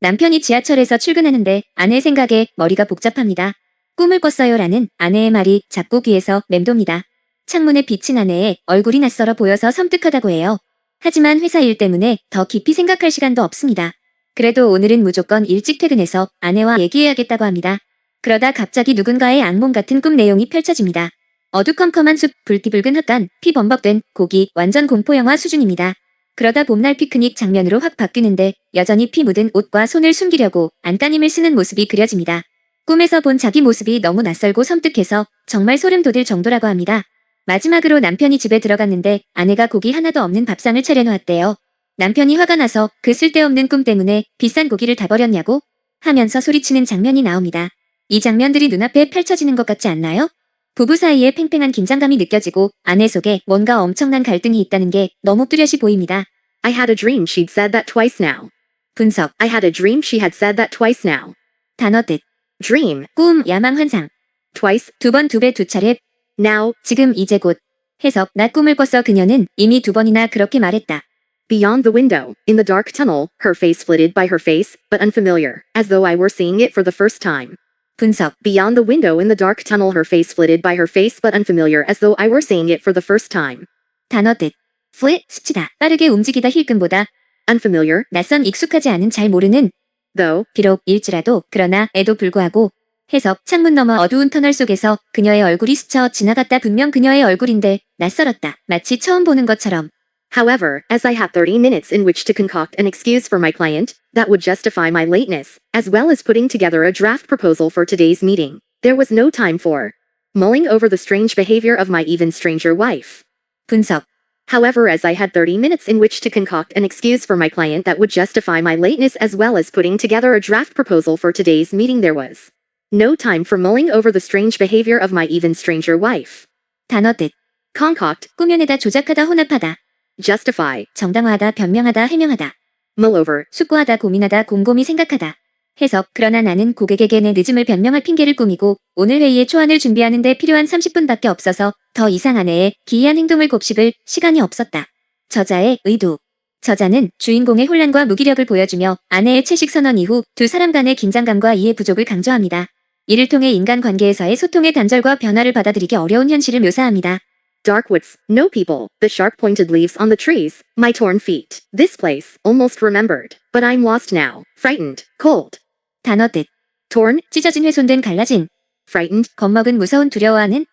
남편이 지하철에서 출근하는데 아내 생각에 머리가 복잡합니다. 꿈을 꿨어요 라는 아내의 말이 자꾸 귀에서 맴돕니다. 창문에 비친 아내의 얼굴이 낯설어 보여서 섬뜩하다고 해요. 하지만 회사 일 때문에 더 깊이 생각할 시간도 없습니다. 그래도 오늘은 무조건 일찍 퇴근해서 아내와 얘기해야겠다고 합니다. 그러다 갑자기 누군가의 악몽 같은 꿈 내용이 펼쳐집니다. 어두컴컴한 숲, 붉기붉은 흙간, 피 범벅된 고기, 완전 공포영화 수준입니다. 그러다 봄날 피크닉 장면으로 확 바뀌는데 여전히 피 묻은 옷과 손을 숨기려고 안간힘을 쓰는 모습이 그려집니다. 꿈에서 본 자기 모습이 너무 낯설고 섬뜩해서 정말 소름 돋을 정도라고 합니다. 마지막으로 남편이 집에 들어갔는데 아내가 고기 하나도 없는 밥상을 차려놓았대요. 남편이 화가 나서 그 쓸데없는 꿈 때문에 비싼 고기를 다 버렸냐고 하면서 소리치는 장면이 나옵니다. 이 장면들이 눈앞에 펼쳐지는 것 같지 않나요? 부부 사이에 팽팽한 긴장감이 느껴지고 아내 속에 뭔가 엄청난 갈등이 있다는 게 너무 뚜렷이 보입니다. I had a dream she'd said that twice now. 분석, I had a dream she had said that twice now. 단어 뜻, Dream, 꿈, 야망, 환상, twice, 두 번, 두 배, 두 차례, now, 지금, 이제, 곧. 해석, 나 꿈을 꿨어. 그녀는 이미 두 번이나 그렇게 말했다. beyond the window, in the dark tunnel, her face flitted by her face, but unfamiliar, as though I were seeing it for the first time. 분석, Beyond the window in the dark tunnel her face flitted by her face but unfamiliar as though I were seeing it for the first time. 단어 뜻, flit, 스치다, 빠르게 움직이다, 힐끔보다, Unfamiliar, 낯선, 익숙하지 않은, 잘 모르는, though, 비록, 일지라도, 그러나, 에도 불구하고. 해석, 창문 너머 어두운 터널 속에서 그녀의 얼굴이 스쳐 지나갔다. 분명 그녀의 얼굴인데 낯설었다. 마치 처음 보는 것처럼. however, as I had 30 minutes in which to concoct an excuse for my client, that would justify my lateness, as well as putting together a draft proposal for today's meeting, there was no time for mulling over the strange behavior of my even stranger wife. 분석, However, as I had 30 minutes in which to concoct an excuse for my client that would justify my lateness as well as putting together a draft proposal for today's meeting, there was no time for mulling over the strange behavior of my even stranger wife. 단어 뜻, Concoct, 꾸며내다, 조작하다, 혼합하다, justify, 정당화하다, 변명하다, 해명하다, mull over, 숙고하다, 고민하다, 곰곰이 생각하다. 해석, 그러나 나는 고객에게 내 늦음을 변명할 핑계를 꾸미고 오늘 회의의 초안을 준비하는데 필요한 30분밖에 없어서 더 이상 아내의 기이한 행동을 곱씹을 시간이 없었다. 저자의 의도. 저자는 주인공의 혼란과 무기력을 보여주며 아내의 채식 선언 이후 두 사람 간의 긴장감과 이해 부족을 강조합니다. 이를 통해 인간관계에서의 소통의 단절과 변화를 받아들이기 어려운 현실을 묘사합니다. dark woods, no people, the sharp-pointed leaves on the trees, my torn feet, this place, almost remembered, but I'm lost now, frightened, cold. 단어 뜻, Torn, 찢어진, 훼손된, 갈라진, frightened, 겁먹은, 무서운, 두려워하는,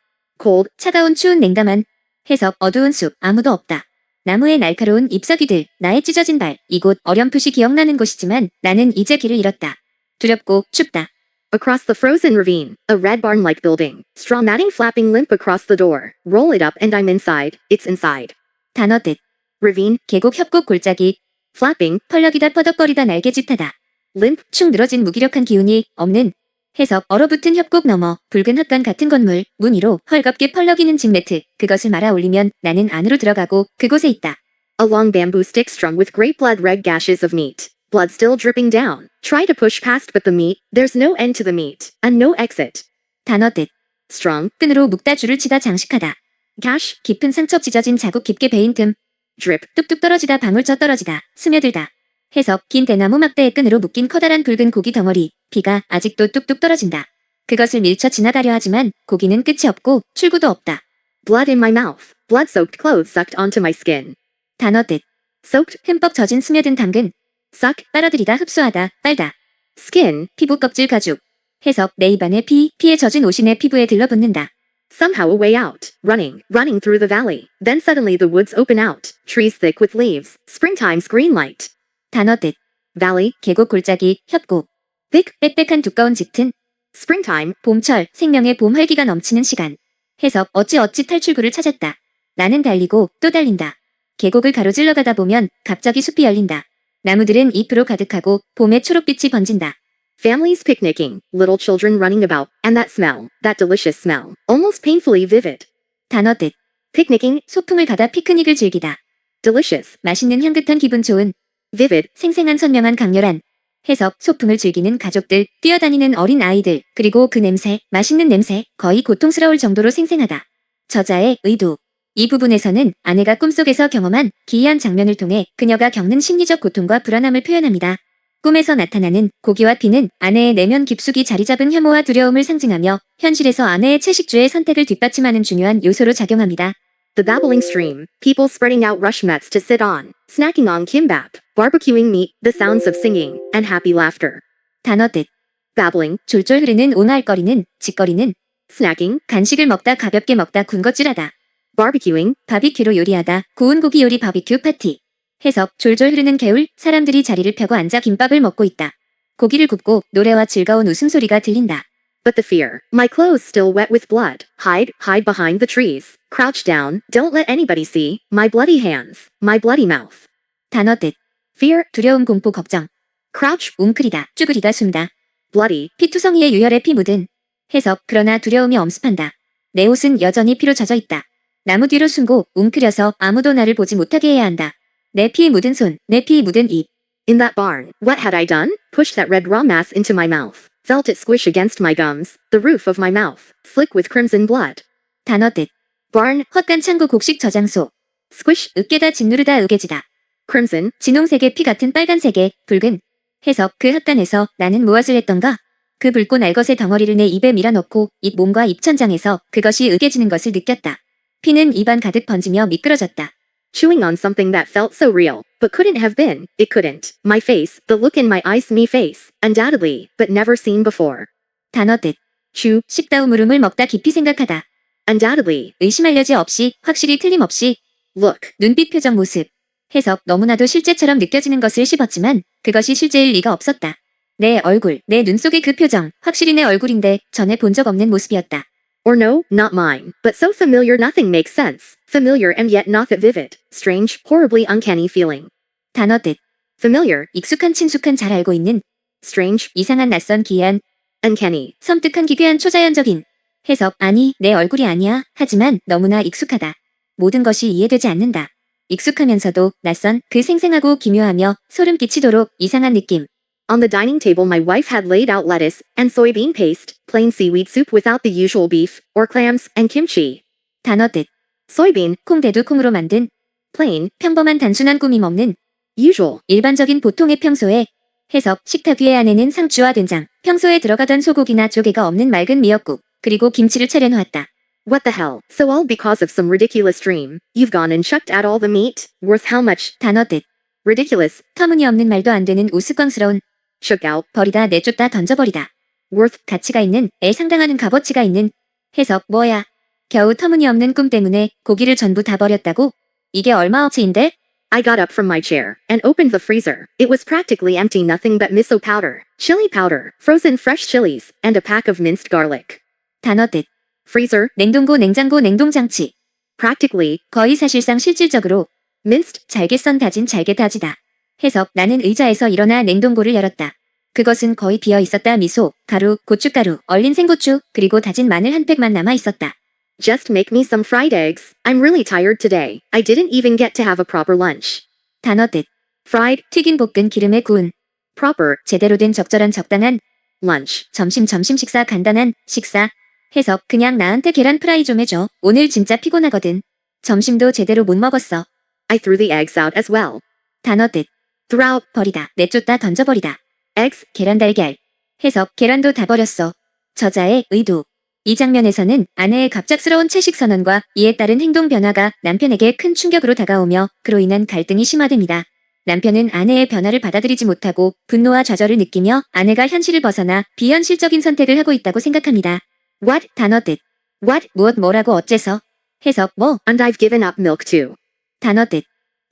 cold, 차가운, 추운, 냉담한. 해석, 어두운 숲, 아무도 없다. 나무의 날카로운 잎사귀들, 나의 찢어진 발, 이곳 어렴풋이 기억나는 곳이지만 나는 이제 길을 잃었다. 두렵고 춥다. across the frozen ravine, a red barn-like building, straw matting flapping limp across the door, roll it up and I'm inside, it's inside. 단어 뜻, Ravine, 계곡, 협곡, 골짜기, flapping, 펄럭이다, 퍼덕거리다, 날개짓하다. limp, 축 늘어진 무기력한 기운이 없는. 해석, 얼어붙은 협곡 너머, 붉은 흙간 같은 건물, 문 위로 헐겁게 펄럭이는 집 매트, 그것을 말아 올리면 나는 안으로 들어가고 그곳에 있다. a long bamboo stick strung with great blood-red gashes of meat, blood still dripping down, try to push past but the meat, there's no end to the meat, and no exit. 단어 뜻, Strung, 끈으로 묶다, 줄을 치다, 장식하다. gash, 깊은 상처, 찢어진 자국, 깊게 베인 틈, drip, 뚝뚝 떨어지다, 방울쳐 떨어지다, 스며들다. 해석, 긴 대나무 막대의 끈으로 묶인 커다란 붉은 고기 덩어리, 비가 아직도 뚝뚝 떨어진다. 그것을 밀쳐 지나가려 하지만 고기는 끝이 없고 출구도 없다. blood in my mouth, blood-soaked clothes sucked onto my skin. 단어 뜻, Soaked, 흠뻑 젖은, 스며든, 당근, suck, 빨아들이다, 흡수하다, 빨다. skin, 피부 껍질 가죽. 해석, 내 입안에 피에 젖은 옷이 내 피부에 들러붙는다. somehow a way out, running through the valley, then suddenly the woods open out, trees thick with leaves, springtime's green light. 단어 뜻, Valley, 계곡, 골짜기, 협곡. thick, 빽빽한, 두꺼운, 짙은, springtime, 봄철, 생명의 봄, 활기가 넘치는 시간. 해석, 어찌 탈출구를 찾았다. 나는 달리고 또 달린다. 계곡을 가로질러 가다 보면 갑자기 숲이 열린다. 나무들은 잎으로 가득하고 봄의 초록빛이 번진다. families picnicking, little children running about, and that smell, that delicious smell, almost painfully vivid. 단어 뜻, Picnicking, 소풍을 가다, 피크닉을 즐기다. delicious, 맛있는, 향긋한, 기분 좋은, vivid, 생생한, 선명한, 강렬한. 해석, 소풍을 즐기는 가족들, 뛰어다니는 어린 아이들, 그리고 그 냄새, 맛있는 냄새, 거의 고통스러울 정도로 생생하다. 저자의 의도. 이 부분에서는 아내가 꿈속에서 경험한 기이한 장면을 통해 그녀가 겪는 심리적 고통과 불안함을 표현합니다. 꿈에서 나타나는 고기와 피는 아내의 내면 깊숙이 자리잡은 혐오와 두려움을 상징하며 현실에서 아내의 채식주의 선택을 뒷받침하는 중요한 요소로 작용합니다. The babbling stream, people spreading out rush mats to sit on, snacking on kimbap, barbecuing meat, the sounds of singing, and happy laughter. 단어 뜻. Babbling, 졸졸 흐르는 오나할거리는, 짓거리는, snacking, 간식을 먹다 가볍게 먹다 군것질하다. barbecuing, 바비큐로 요리하다, 구운 고기 요리 바비큐 파티. 해석, 졸졸 흐르는 개울, 사람들이 자리를 펴고 앉아 김밥을 먹고 있다. 고기를 굽고 노래와 즐거운 웃음소리가 들린다. but the fear. My clothes still wet with blood. Hide, hide behind the trees. Crouch down, don't let anybody see. My bloody hands, my bloody mouth. 단어 뜻. Fear, 두려움 공포 걱정. crouch, 웅크리다, 쭈그리다 숨다. bloody, 피투성이의 유혈에 피 묻은. 해석, 그러나 두려움이 엄습한다. 내 옷은 여전히 피로 젖어 있다. 나무 뒤로 숨고 웅크려서 아무도 나를 보지 못하게 해야 한다. 내 피 묻은 손, 내 피 묻은 입. in that barn. What had I done? Pushed that red raw mass into my mouth. Felt it squish against my gums, the roof of my mouth, slick with crimson blood. 단어 뜻. Barn, 헛간 창고 곡식 저장소. squish, 으깨다 짓누르다 으개지다. crimson, 진홍색의 피 같은 빨간색의 붉은. 해석, 그 헛간에서 나는 무엇을 했던가? 그 붉고 날것의 덩어리를 내 입에 밀어넣고 잇 몸과 입천장에서 그것이 으개지는 것을 느꼈다. 피는 입안 가득 번지며 미끄러졌다. chewing on something that felt so real, but couldn't have been. It couldn't. My face, the look in my eyes, me face, undoubtedly, but never seen before. 단어 뜻. Chew, 씹다 우물음을 먹다 깊이 생각하다. undoubtedly, 의심할 여지 없이, 확실히 틀림없이. look, 눈빛 표정 모습. 해석, 너무나도 실제처럼 느껴지는 것을 씹었지만 그것이 실제일 리가 없었다. 내 얼굴, 내 눈 속의 그 표정, 확실히 내 얼굴인데 전에 본 적 없는 모습이었다. or no, not mine, but so familiar nothing makes sense. Familiar and yet not that vivid. Strange, horribly uncanny feeling. 단어 뜻. Familiar, 익숙한 친숙한 잘 알고 있는. strange, 이상한 낯선 기이한. uncanny, 섬뜩한 기괴한 초자연적인. 해석, 아니, 내 얼굴이 아니야. 하지만 너무나 익숙하다. 모든 것이 이해되지 않는다. 익숙하면서도 낯선, 그 생생하고 기묘하며 소름 끼치도록 이상한 느낌. On the dining table my wife had laid out lettuce and soybean paste, plain seaweed soup without the usual beef, or clams, and kimchi. 단어 뜻. Soybean, 콩대두 콩으로 만든. plain, 평범한 단순한 꾸밈 없는. usual, 일반적인 보통의 평소에. 해석, 식탁 위에 안에는 상추와 된장, 평소에 들어가던 소고기나 조개가 없는 맑은 미역국, 그리고 김치를 차려놓았다. what the hell, so all because of some ridiculous dream. You've gone and chucked out all the meat, worth how much, 단어 뜻. ridiculous, 터무니없는 말도 안 되는 우스꽝스러운. shook out, 버리다 내쫓다 던져버리다. worth, 가치가 있는, 에 상당하는 값어치가 있는. 해석, 뭐야. 겨우 터무니없는 꿈 때문에 고기를 전부 다 버렸다고? 이게 얼마어치인데? I got up from my chair and opened the freezer. It was practically empty, nothing but miso powder, chili powder, frozen fresh chilies, and a pack of minced garlic. 단어 뜻. Freezer, 냉동고 냉장고 냉동장치. practically, 거의 사실상 실질적으로. minced, 잘게 썬 다진 잘게 다지다. 해석, 나는 의자에서 일어나 냉동고를 열었다. 그것은 거의 비어 있었다. 미소, 가루, 고춧가루, 얼린 생고추, 그리고 다진 마늘 한 팩만 남아 있었다. just make me some fried eggs. I'm really tired today. I didn't even get to have a proper lunch. 단어 뜻. Fried, 튀긴 볶은 기름에 구운. proper, 제대로 된 적절한 적당한. lunch. 점심 식사 간단한 식사. 해석, 그냥 나한테 계란 프라이 좀 해줘. 오늘 진짜 피곤하거든. 점심도 제대로 못 먹었어. I threw the eggs out as well. 단어 뜻. Threw out, 버리다, 내쫓다 던져버리다. eggs, 계란 달걀. 해석, 계란도 다 버렸어. 저자의 의도. 이 장면에서는 아내의 갑작스러운 채식 선언과 이에 따른 행동 변화가 남편에게 큰 충격으로 다가오며 그로 인한 갈등이 심화됩니다. 남편은 아내의 변화를 받아들이지 못하고 분노와 좌절을 느끼며 아내가 현실을 벗어나 비현실적인 선택을 하고 있다고 생각합니다. what, 단어 뜻. what, 무엇 뭐라고 어째서. 해석, 뭐. and I've given up milk too. 단어 뜻.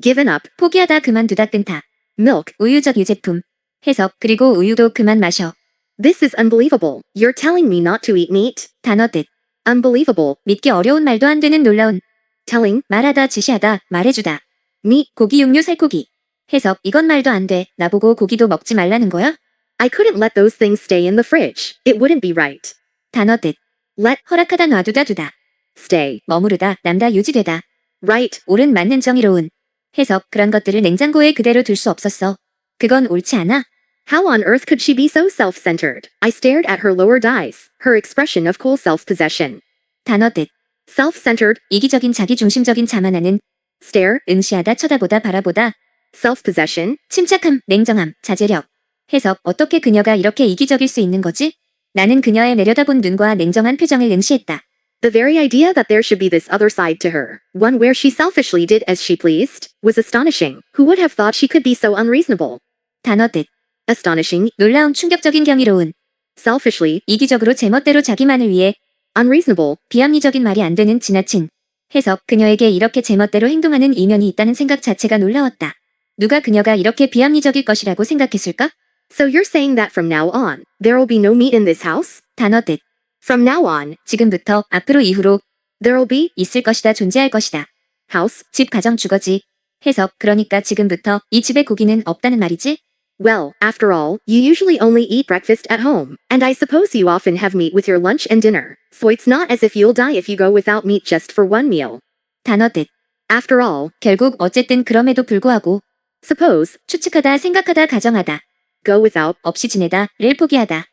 Given up, 포기하다 그만두다 끊다. milk. 우유적 유제품. 해석, 그리고 우유도 그만 마셔. This is unbelievable. You're telling me not to eat meat? 단어 뜻. Unbelievable. 믿기 어려운 말도 안 되는 놀라운. Telling, 말하다 지시하다 말해주다. meat. 고기 육류 살코기. 해석, 이건 말도 안 돼. 나보고 고기도 먹지 말라는 거야? I couldn't let those things stay in the fridge. It wouldn't be right. 단어 뜻. Let, 허락하다 놔두다 두다. stay. 머무르다 남다 유지되다. Right. 옳은 맞는 정의로운. 해석, 그런 것들을 냉장고에 그대로 둘 수 없었어. 그건 옳지 않아? How on earth could she be so self-centered? I stared at her lowered eyes, her expression of cool self-possession. 단어 뜻. Self-centered, 이기적인 자기중심적인 자만하는. stare, 응시하다 쳐다보다 바라보다. self-possession, 침착함, 냉정함, 자제력. 해석 어떻게 그녀가 이렇게 이기적일 수 있는 거지? 나는 그녀의 내려다본 눈과 냉정한 표정을 응시했다. The very idea that there should be this other side to her, one where she selfishly did as she pleased, was astonishing. Who would have thought she could be so unreasonable? 단어 뜻. Astonishing, 놀라운 충격적인 경이로운. selfishly, 이기적으로 제멋대로 자기만을 위해. unreasonable, 비합리적인 말이 안 되는 지나친. 해석 그녀에게 이렇게 제멋대로 행동하는 이면이 있다는 생각 자체가 놀라웠다. 누가 그녀가 이렇게 비합리적일 것이라고 생각했을까? So you're saying that from now on, there will be no meat in this house? 단어 뜻. From now on, 지금부터 앞으로 이후로 there will be 있을 것이다 존재할 것이다. house. 집 가정 주거지. 해석 그러니까 지금부터 이 집에 고기는 없다는 말이지? Well, after all, you usually only eat breakfast at home, and I suppose you often have meat with your lunch and dinner, so it's not as if you'll die if you go without meat just for one meal. 단어 뜻. After all, 결국 어쨌든 그럼에도 불구하고 suppose, 추측하다 생각하다 가정하다 go without, 없이 지내다를 포기하다.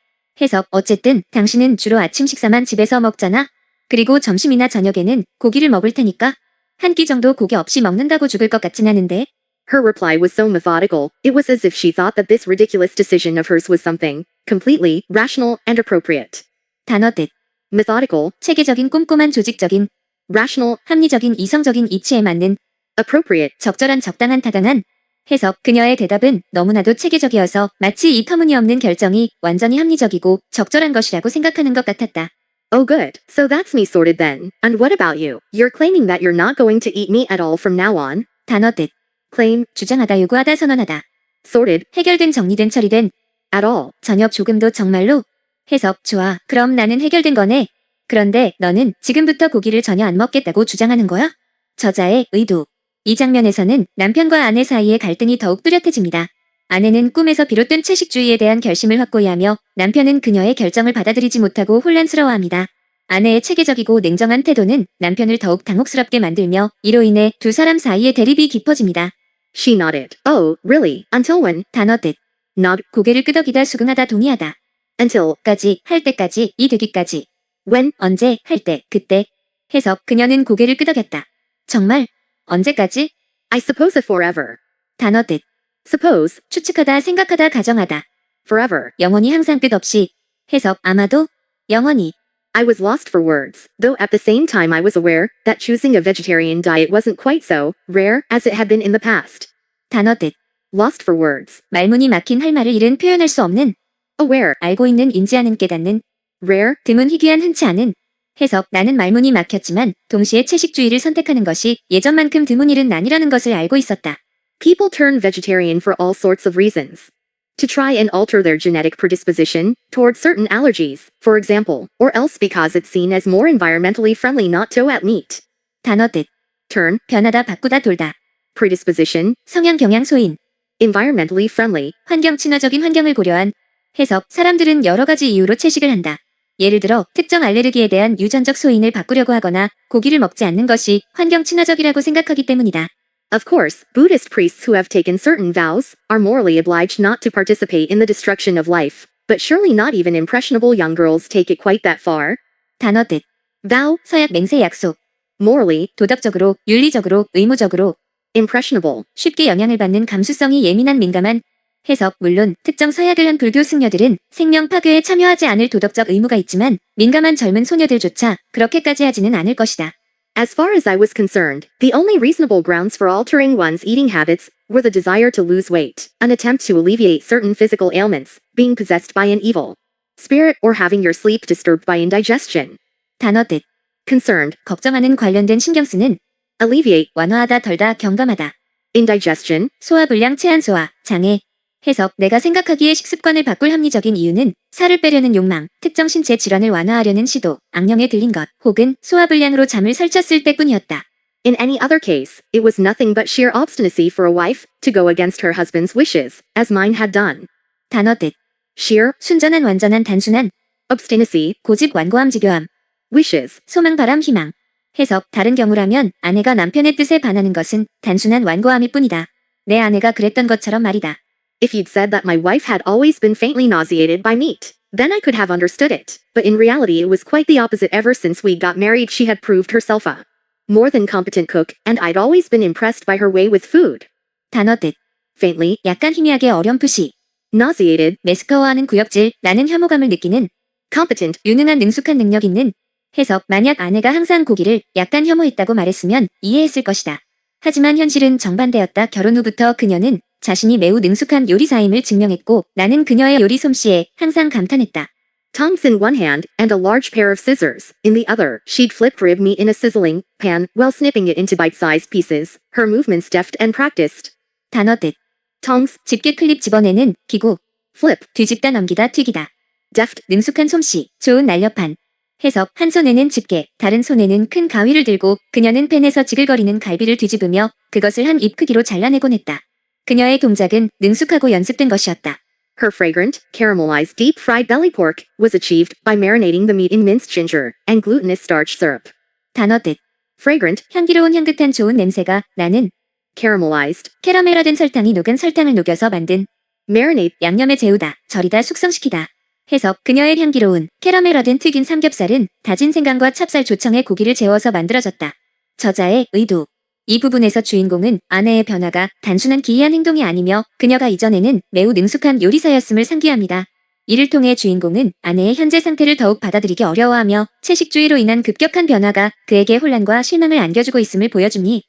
해석 어쨌든 당신은 주로 아침 식사만 집에서 먹잖아. 그리고 점심이나 저녁에는 고기를 먹을 테니까 한 끼 정도 고기 없이 먹는다고 죽을 것 같진 않은데. her reply was so methodical, it was as if she thought that this ridiculous decision of hers was something completely rational and appropriate. 단어 뜻. Methodical, 체계적인 꼼꼼한 조직적인 rational, 합리적인 이성적인 이치에 맞는 appropriate. 적절한 적당한 타당한. 해석 그녀의 대답은 너무나도 체계적이어서 마치 이 터무니없는 결정이 완전히 합리적이고 적절한 것이라고 생각하는 것 같았다. Oh good, so that's me sorted then. And what about you? You're claiming that you're not going to eat meat at all from now on? 단어 뜻. Claim, 주장하다 요구하다 선언하다. sorted, 해결된 정리된 처리된 at all. 저녁 조금도 정말로. 해석 좋아. 그럼 나는 해결된 거네. 그런데 너는 지금부터 고기를 전혀 안 먹겠다고 주장하는 거야? 저자의 의도. 이 장면에서는 남편과 아내 사이의 갈등이 더욱 뚜렷해집니다. 아내는 꿈에서 비롯된 채식주의에 대한 결심을 확고히 하며 남편은 그녀의 결정을 받아들이지 못하고 혼란스러워합니다. 아내의 체계적이고 냉정한 태도는 남편을 더욱 당혹스럽게 만들며 이로 인해 두 사람 사이의 대립이 깊어집니다. She nodded. Oh, really? Until when? 단어 뜻. Nod, 고개를 끄덕이다 수긍하다 동의하다. until, 까지 할 때까지 이 되기까지. when, 언제 할 때 그때. 해석 그녀는 고개를 끄덕였다. 정말? 언제까지? I suppose a forever. 단어 뜻. Suppose, 추측하다 생각하다 가정하다. forever. 영원히 항상 끝없이. 해석 아마도 영원히. I was lost for words, though at the same time I was aware that choosing a vegetarian diet wasn't quite so rare as it had been in the past. 단어 뜻. Lost for words. 말문이 막힌 할 말을 잃은 표현할 수 없는. Aware, 알고 있는 인지하는 깨닫는. rare, 드문 희귀한 흔치 않은. 해석 나는 말문이 막혔지만 동시에 채식주의를 선택하는 것이 예전만큼 드문 일은 아니라는 것을 알고 있었다. people turn vegetarian for all sorts of reasons. To try and alter their genetic predisposition toward certain allergies, for example, or else because it's seen as more environmentally friendly not to eat meat. 단어 뜻. Turn, 변하다 바꾸다 돌다. predisposition, 성향 경향 소인. environmentally friendly, 환경 친화적인 환경을 고려한. 해석 사람들은 여러 가지 이유로 채식을 한다. 예를 들어 특정 알레르기에 대한 유전적 소인을 바꾸려고 하거나 고기를 먹지 않는 것이 환경 친화적이라고 생각하기 때문이다. Of course, Buddhist priests who have taken certain vows are morally obliged not to participate in the destruction of life, but surely not even impressionable young girls take it quite that far. 단어 뜻. Vow, 서약 맹세 약속. morally, 도덕적으로, 윤리적으로, 의무적으로. impressionable, 쉽게 영향을 받는 감수성이 예민한 민감한. 해석 물론 특정 서약을 한 불교 승려들은 생명 파괴에 참여하지 않을 도덕적 의무가 있지만 민감한 젊은 소녀들조차 그렇게까지 하지는 않을 것이다. As far as I was concerned, the only reasonable grounds for altering one's eating habits were the desire to lose weight, an attempt to alleviate certain physical ailments, being possessed by an evil spirit, or having your sleep disturbed by indigestion. 단어 뜻. Concerned, 걱정하는 관련된 신경 쓰는. alleviate, 완화하다 덜다 경감하다. indigestion, 소화불량 체한 소화, 장애. 해석 내가 생각하기에 식습관을 바꿀 합리적인 이유는 살을 빼려는 욕망, 특정 신체 질환을 완화하려는 시도, 악령에 들린 것, 혹은 소화불량으로 잠을 설쳤을 때뿐이었다. In any other case, it was nothing but sheer obstinacy for a wife to go against her husband's wishes, as mine had done. 단어 뜻. Sheer, 순전한 완전한 단순한. obstinacy, 고집 완고함 지교함. wishes. 소망 바람 희망. 해석 다른 경우라면 아내가 남편의 뜻에 반하는 것은 단순한 완고함일 뿐이다. 내 아내가 그랬던 것처럼 말이다. If you'd said that my wife had always been faintly nauseated by meat, then I could have understood it. But in reality it was quite the opposite. Ever since we got married she had proved herself a more than competent cook, and I'd always been impressed by her way with food. 단어 뜻. Faintly, 약간 희미하게 어렴풋이. nauseated, 매스커워하는 구역질, 나는 혐오감을 느끼는, competent, 유능한 능숙한 능력 있는. 해석, 만약 아내가 항상 고기를 약간 혐오했다고 말했으면 이해했을 것이다. 하지만 현실은 정반대였다. 결혼 후부터 그녀는 자신이 매우 능숙한 요리사임을 증명했고 나는 그녀의 요리 솜씨에 항상 감탄했다. tongs in one hand and a large pair of scissors in the other. She'd flip rib meat in a sizzling pan while snipping it into bite-sized pieces, her movements deft and practiced. 단어 뜻. tongs, 집게 클립 집어내는, 기구. flip, 뒤집다 넘기다 튀기다. deft, 능숙한 솜씨, 좋은 날렵한. 해석, 한 손에는 집게, 다른 손에는 큰 가위를 들고 그녀는 팬에서 지글거리는 갈비를 뒤집으며 그것을 한 입 크기로 잘라내곤 했다. 그녀의 동작은 능숙하고 연습된 것이었다. her fragrant, caramelized deep-fried belly pork was achieved by marinating the meat in minced ginger and glutinous starch syrup. 단어 뜻. fragrant, 향기로운 향긋한 좋은 냄새가 나는, caramelized, 캐러멜화된 설탕이 녹은 설탕을 녹여서 만든, marinate, 양념에 재우다, 절이다, 숙성시키다. 해석, 그녀의 향기로운 캐러멜화된 튀긴 삼겹살은 다진 생강과 찹쌀 조청에 고기를 재워서 만들어졌다. 저자의 의도. 이 부분에서 주인공은 아내의 변화가 단순한 기이한 행동이 아니며 그녀가 이전에는 매우 능숙한 요리사였음을 상기합니다. 이를 통해 주인공은 아내의 현재 상태를 더욱 받아들이기 어려워하며 채식주의로 인한 급격한 변화가 그에게 혼란과 실망을 안겨주고 있음을 보여주니